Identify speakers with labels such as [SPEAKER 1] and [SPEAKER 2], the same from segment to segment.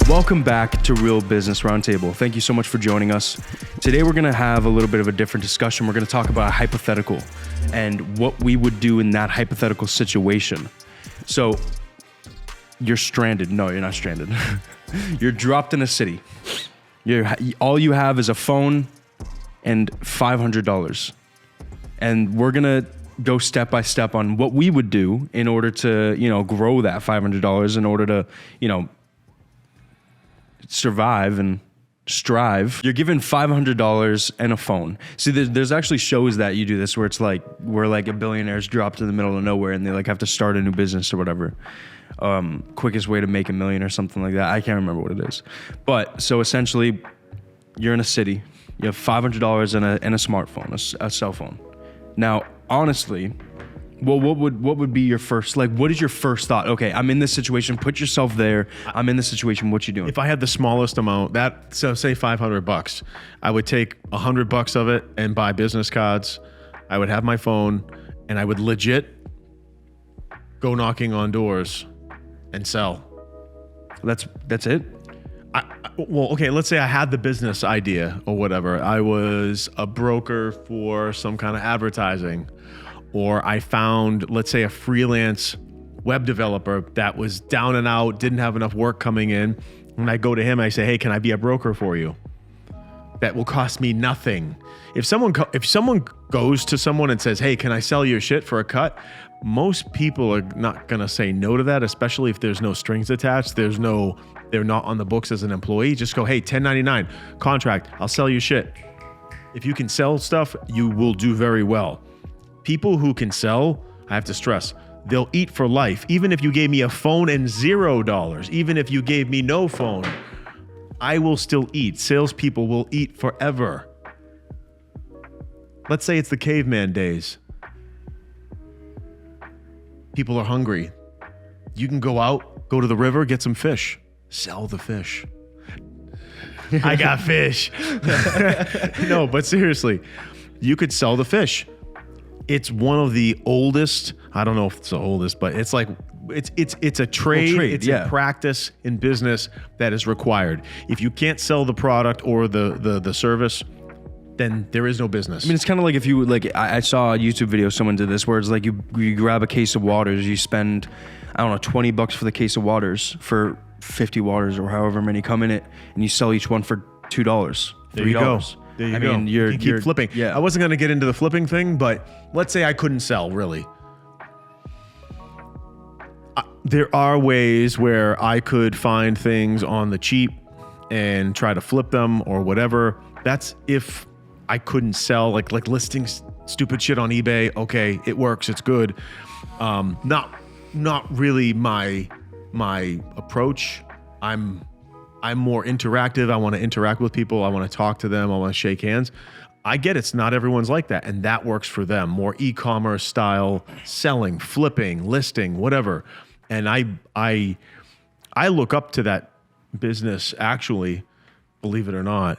[SPEAKER 1] Welcome back to Real Business Roundtable. Thank you so much for joining us. Today we're going to have a little bit of a different discussion. We're going to talk about a hypothetical and what we would do in that hypothetical situation. So you're stranded. No, you're not stranded. You're dropped in a city. All you have is a phone and $500. And we're going to go step by step on what we would do in order to, grow that $500 in order to, survive and strive. You're given $500 and a phone. See, there's actually shows that you do this where it's like where like a billionaire's dropped in the middle of nowhere and they like have to start a new business or whatever. Quickest way to make $1 million or something like that. I can't remember what it is. But so essentially, you're in a city. You have $500 and a smartphone, a cell phone. Now, honestly, well, what would be your first, what is your first thought? Okay, I'm in this situation. Put yourself there. I'm in this situation. What you doing?
[SPEAKER 2] If I had the smallest amount, so say $500, I would take $100 of it and buy business cards. I would have my phone and I would legit go knocking on doors and sell.
[SPEAKER 1] That's it?
[SPEAKER 2] Well, okay, let's say I had the business idea or whatever. I was a broker for some kind of advertising, or I found, let's say, a freelance web developer that was down and out, didn't have enough work coming in. And I go to him, I say, hey, can I be a broker for you? That will cost me nothing. If someone goes to someone and says, hey, can I sell your shit for a cut? Most people are not going to say no to that, especially if there's no strings attached. They're not on the books as an employee. Just go, hey, 1099 contract. I'll sell you shit. If you can sell stuff, you will do very well. People who can sell, I have to stress, they'll eat for life. Even if you gave me a phone and $0, even if you gave me no phone, I will still eat. Salespeople will eat forever. Let's say it's the caveman days. People are hungry. You can go out, go to the river, get some fish, sell the fish. I got fish. No, but seriously, you could sell the fish. It's one of the oldest, I don't know if it's the oldest, but it's like, it's a trade, it's a practice in business that is required. If you can't sell the product or the service, then there is no business.
[SPEAKER 1] I mean, it's kind of like if you, I saw a YouTube video, someone did this, where it's like you grab a case of waters, you spend, I don't know, $20 for the case of waters, for 50 waters or however many come in it, and you sell each one for $2, $3.
[SPEAKER 2] There you go. There you go.
[SPEAKER 1] Mean,
[SPEAKER 2] you can keep flipping.
[SPEAKER 1] Yeah.
[SPEAKER 2] I wasn't going to get into the flipping thing, but let's say I couldn't sell, really. There are ways where I could find things on the cheap and try to flip them or whatever. That's if I couldn't sell, like listing stupid shit on eBay. Okay, it works. It's good. Not really my approach. I'm more interactive. I want to interact with people. I want to talk to them. I want to shake hands. I get it's not everyone's like that, and that works for them. More e-commerce style selling, flipping, listing, whatever. And I look up to that business, actually, believe it or not.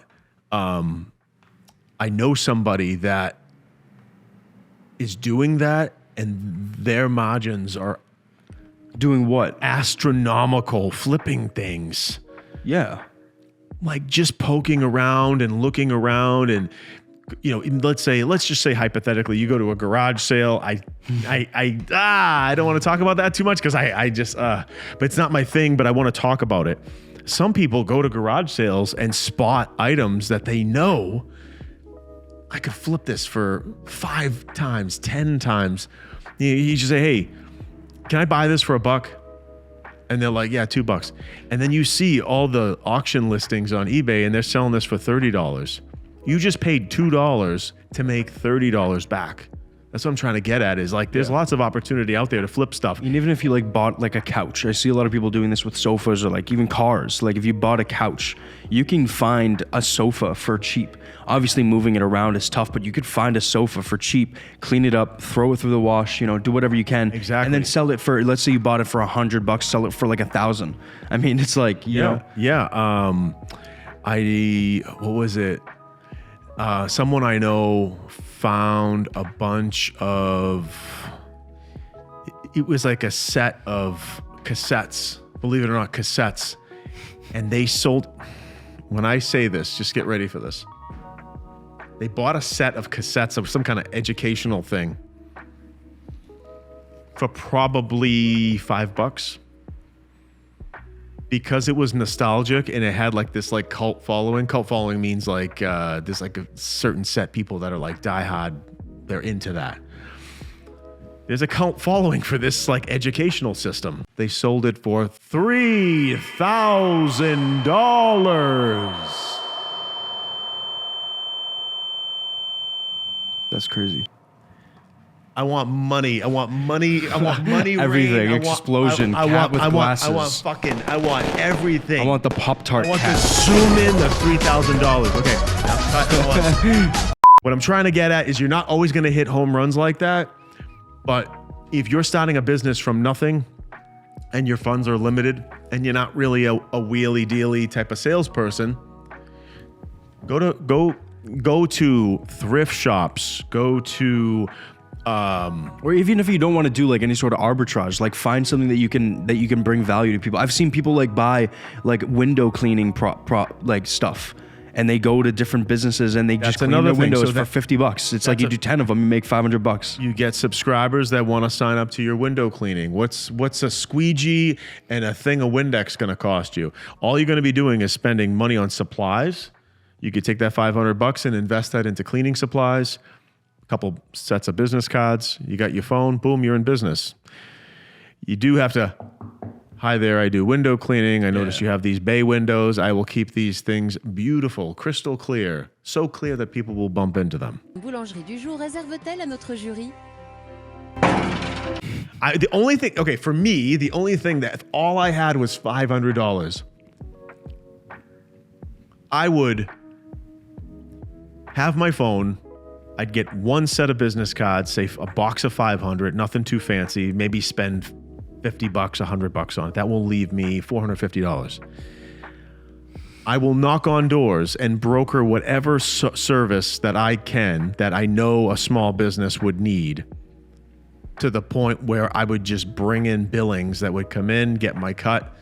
[SPEAKER 2] I know somebody that is doing that, and their margins are
[SPEAKER 1] doing what?
[SPEAKER 2] Astronomical, flipping things.
[SPEAKER 1] Yeah.
[SPEAKER 2] Like just poking around and looking around and, let's just say hypothetically, you go to a garage sale. I don't want to talk about that too much because but it's not my thing, but I want to talk about it. Some people go to garage sales and spot items that they know I could flip this for 5 times, 10 times. You just say, hey, can I buy this for $1? And they're like, yeah, $2. And then you see all the auction listings on eBay and they're selling this for $30. You just paid $2 to make $30 back. That's what I'm trying to get at is there's lots of opportunity out there to flip stuff.
[SPEAKER 1] And even if you bought a couch, I see a lot of people doing this with sofas or even cars. If you bought a couch, you can find a sofa for cheap. Obviously moving it around is tough, but you could find a sofa for cheap, clean it up, throw it through the wash, do whatever you can.
[SPEAKER 2] Exactly.
[SPEAKER 1] And then sell it for, let's say you bought it for $100, sell it for $1,000. I mean, it's
[SPEAKER 2] know. Yeah. What was it? Someone I know found a bunch of, it was like a set of cassettes, believe it or not, cassettes. And they sold, when I say this, just get ready for this. They bought a set of cassettes of some kind of educational thing for probably $5 because it was nostalgic and it had like this like cult following. Cult following means like there's like a certain set people that are like diehard. They're into that. There's a cult following for this like educational system. They sold it for $3,000.
[SPEAKER 1] That's crazy.
[SPEAKER 2] I want money. I want money. I want money.
[SPEAKER 1] Everything.
[SPEAKER 2] Rain.
[SPEAKER 1] Explosion. Cat with glasses.
[SPEAKER 2] I want everything.
[SPEAKER 1] I want the Pop-Tart
[SPEAKER 2] I want
[SPEAKER 1] cat.
[SPEAKER 2] to zoom in the $3,000. Okay. Now cut. What I'm trying to get at is you're not always going to hit home runs like that. But if you're starting a business from nothing and your funds are limited and you're not really a wheelie dealy type of salesperson, go to thrift shops, go to
[SPEAKER 1] or even if you don't want to do like any sort of arbitrage, like find something that you can bring value to people. I've seen people like buy like window cleaning like stuff, and they go to different businesses and they just clean their windows for $50. It's like you do 10 of them, you make $500.
[SPEAKER 2] You get subscribers that want to sign up to your window cleaning. What's a squeegee and a thing of Windex going to cost you? All you're going to be doing is spending money on supplies. You could take that $500 and invest that into cleaning supplies, a couple sets of business cards. You got your phone, boom, you're in business. You do have to, hi there, I do window cleaning. I notice you have these bay windows. I will keep these things beautiful, crystal clear, so clear that people will bump into them.
[SPEAKER 3] Boulangerie du jour réserve-t-elle à notre jury?
[SPEAKER 2] The only thing, okay, for me, the only thing that if all I had was $500, I would have my phone. I'd get one set of business cards, say a box of 500, nothing too fancy, maybe spend $50, $100 on it. That will leave me $450. I will knock on doors and broker whatever service that I can, that I know a small business would need, to the point where I would just bring in billings that would come in, get my cut,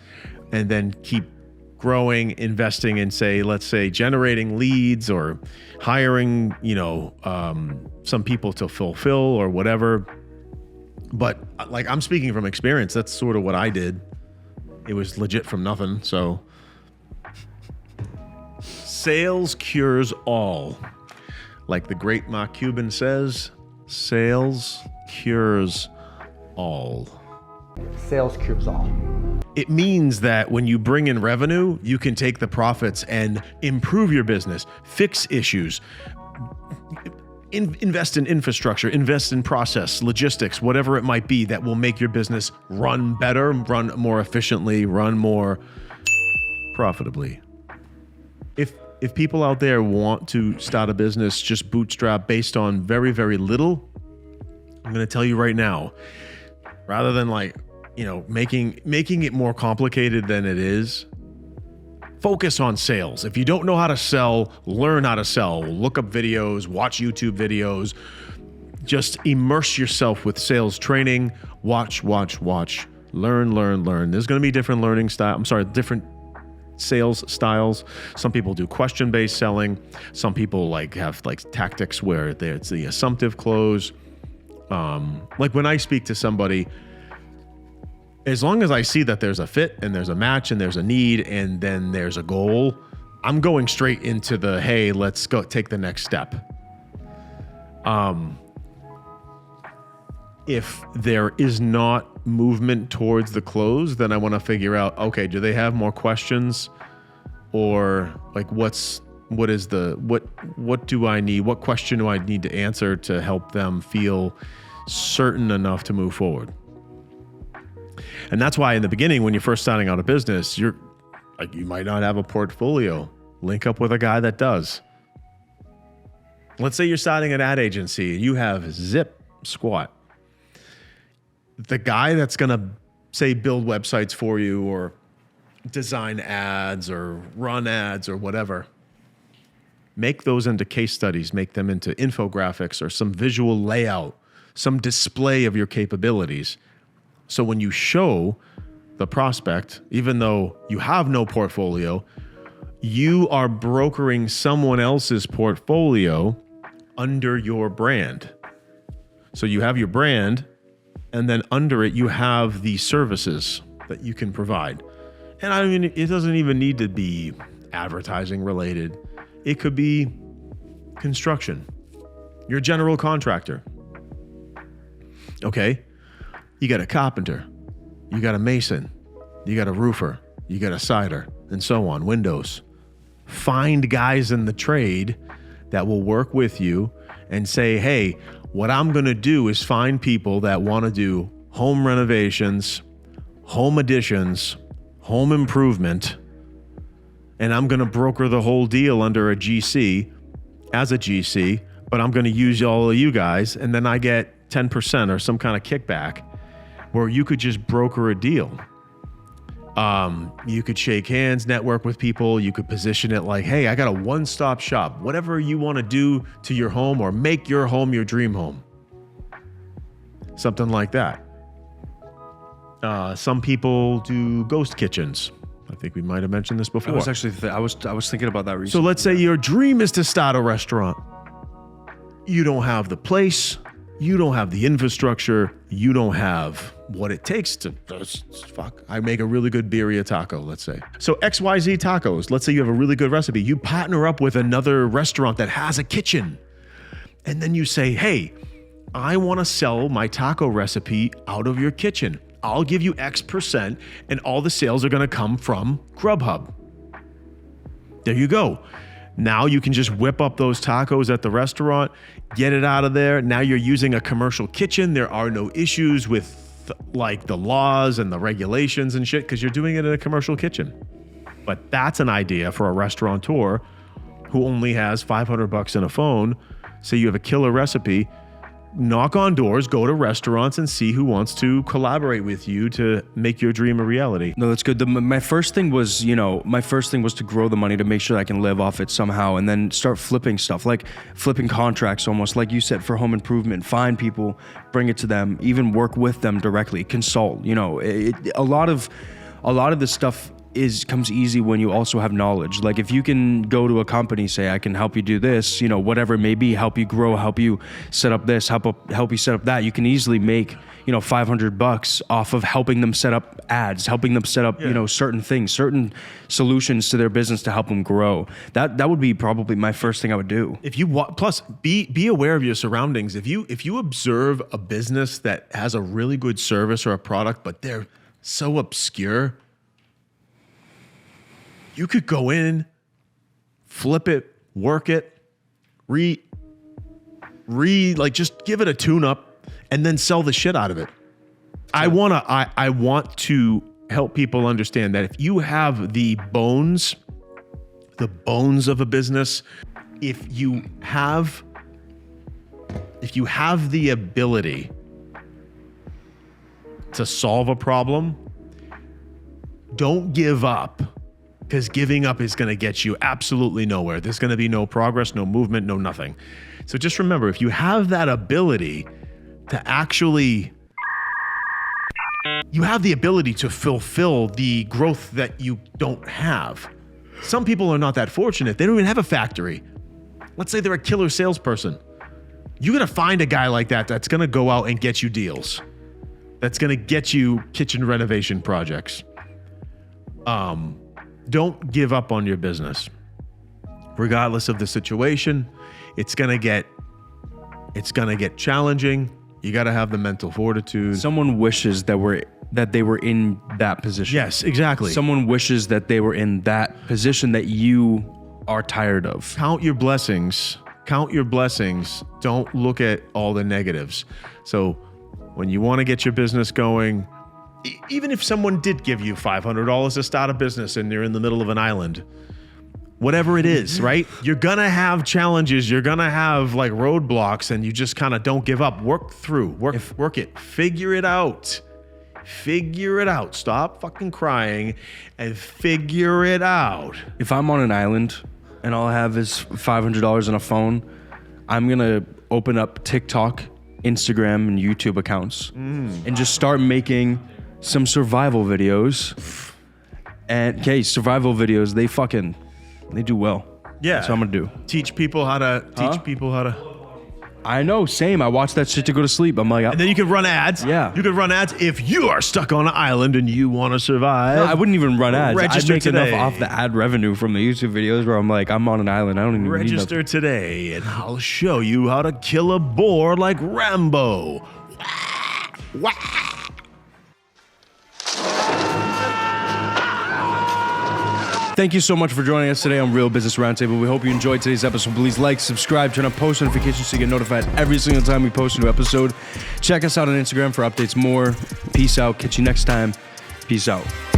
[SPEAKER 2] and then keep growing, investing in, let's say generating leads or hiring, some people to fulfill or whatever. But like, I'm speaking from experience. That's sort of what I did. It was legit from nothing. So sales cures all. Like the great Mark Cuban says, sales cures all.
[SPEAKER 4] Sales cures all.
[SPEAKER 2] It means that when you bring in revenue, you can take the profits and improve your business, fix issues, invest in infrastructure, invest in process, logistics, whatever it might be that will make your business run better, run more efficiently, run more profitably. If people out there want to start a business just bootstrap based on very, very little, I'm going to tell you right now, rather than making it more complicated than it is, focus on sales. If you don't know how to sell, learn how to sell. Look up videos, watch YouTube videos. Just immerse yourself with sales training. Watch. Learn. There's going to be different different sales styles. Some people do question-based selling. Some people have tactics where it's the assumptive close. Like when I speak to somebody, as long as I see that there's a fit and there's a match and there's a need and then there's a goal, I'm going straight into the, hey, let's go take the next step. If there is not movement towards the close, then I want to figure out, okay, do they have more questions? Or what do I need? What question do I need to answer to help them feel certain enough to move forward? And that's why in the beginning, when you're first starting out a business, you might not have a portfolio. Link up with a guy that does. Let's say you're starting an ad agency and you have zip squat. The guy that's going to build websites for you or design ads or run ads or whatever, make those into case studies, make them into infographics or some visual layout, some display of your capabilities. So when you show the prospect, even though you have no portfolio, you are brokering someone else's portfolio under your brand. So you have your brand, and then under it, you have the services that you can provide. And I mean, it doesn't even need to be advertising related. It could be construction. You're a general contractor. Okay. You got a carpenter, you got a mason, you got a roofer, you got a sider, and so on, windows. Find guys in the trade that will work with you and say, hey, what I'm going to do is find people that want to do home renovations, home additions, home improvement, and I'm going to broker the whole deal under a GC as a GC, but I'm going to use all of you guys, and then I get 10% or some kind of kickback, where you could just broker a deal. You could shake hands, network with people. You could position it like, hey, I got a one-stop shop. Whatever you want to do to your home or make your home your dream home. Something like that. Some people do ghost kitchens. I think we might have mentioned this before.
[SPEAKER 1] I was actually I was thinking about that recently.
[SPEAKER 2] So let's say your dream is to start a restaurant. You don't have the place. You don't have the infrastructure. You don't have what it takes to I make a really good birria taco, let's say. So XYZ tacos, let's say you have a really good recipe. You partner up with another restaurant that has a kitchen. And then you say, hey, I want to sell my taco recipe out of your kitchen. I'll give you X% and all the sales are going to come from Grubhub. There you go. Now you can just whip up those tacos at the restaurant, get it out of there. Now you're using a commercial kitchen. There are no issues with like the laws and the regulations and shit because you're doing it in a commercial kitchen. But that's an idea for a restaurateur who only has $500 in a phone. Say you have a killer recipe. Knock on doors, go to restaurants and see who wants to collaborate with you to make your dream a reality.
[SPEAKER 1] No, that's good. My first thing was, to grow the money to make sure I can live off it somehow, and then start flipping stuff, like flipping contracts, almost like you said, for home improvement. Find people, bring it to them, even work with them directly, consult. A lot of this stuff comes easy when you also have knowledge. Like if you can go to a company, say, I can help you do this, whatever it may be, help you grow, help you set up this, help you set up that. You can easily make, $500 off of helping them set up ads, helping them set up, certain things, certain solutions to their business to help them grow. That would be probably my first thing I would do.
[SPEAKER 2] If you plus be aware of your surroundings. If you observe a business that has a really good service or a product, but they're so obscure, you could go in, flip it, work it, just give it a tune up and then sell the shit out of it. I want to help people understand that if you have the bones of a business, if you have the ability to solve a problem, don't give up. Because giving up is going to get you absolutely nowhere. There's going to be no progress, no movement, no nothing. So just remember, if you have that ability to actually, you have the ability to fulfill the growth that you don't have. Some people are not that fortunate. They don't even have a factory. Let's say they're a killer salesperson. You're going to find a guy like that that's going to go out and get you deals. That's going to get you kitchen renovation projects. Don't give up on your business. Regardless of the situation, it's gonna get challenging. You gotta have the mental fortitude.
[SPEAKER 1] Someone wishes that they were in that position.
[SPEAKER 2] Yes, exactly.
[SPEAKER 1] Someone wishes that they were in that position that you are tired of.
[SPEAKER 2] Count your blessings. Don't look at all the negatives. So when you want to get your business going, even if someone did give you $500 to start a business and you're in the middle of an island, whatever it is, right? You're going to have challenges. You're going to have like roadblocks, and you just kind of don't give up. Work it. Figure it out. Stop fucking crying and figure it out.
[SPEAKER 1] If I'm on an island and all I have is $500 on a phone, I'm going to open up TikTok, Instagram, and YouTube accounts and just start making some survival videos. And okay, survival videos, they do well.
[SPEAKER 2] Yeah.
[SPEAKER 1] That's what I'm gonna do.
[SPEAKER 2] Teach people how to.
[SPEAKER 1] I know, same. I watch that shit to go to sleep. I'm like,
[SPEAKER 2] And then you can run ads.
[SPEAKER 1] Yeah.
[SPEAKER 2] You can run ads if you are stuck on an island and you want to survive.
[SPEAKER 1] I wouldn't even run ads.
[SPEAKER 2] Register
[SPEAKER 1] I'd make
[SPEAKER 2] today.
[SPEAKER 1] enough off the ad revenue from the YouTube videos where I'm like, I'm on an island. I don't even
[SPEAKER 2] Register
[SPEAKER 1] need
[SPEAKER 2] today and I'll show you how to kill a boar like Rambo.
[SPEAKER 1] Thank you so much for joining us today on Real Business Roundtable. We hope you enjoyed today's episode. Please like, subscribe, turn on post notifications so you get notified every single time we post a new episode. Check us out on Instagram for updates more. Peace out. Catch you next time. Peace out.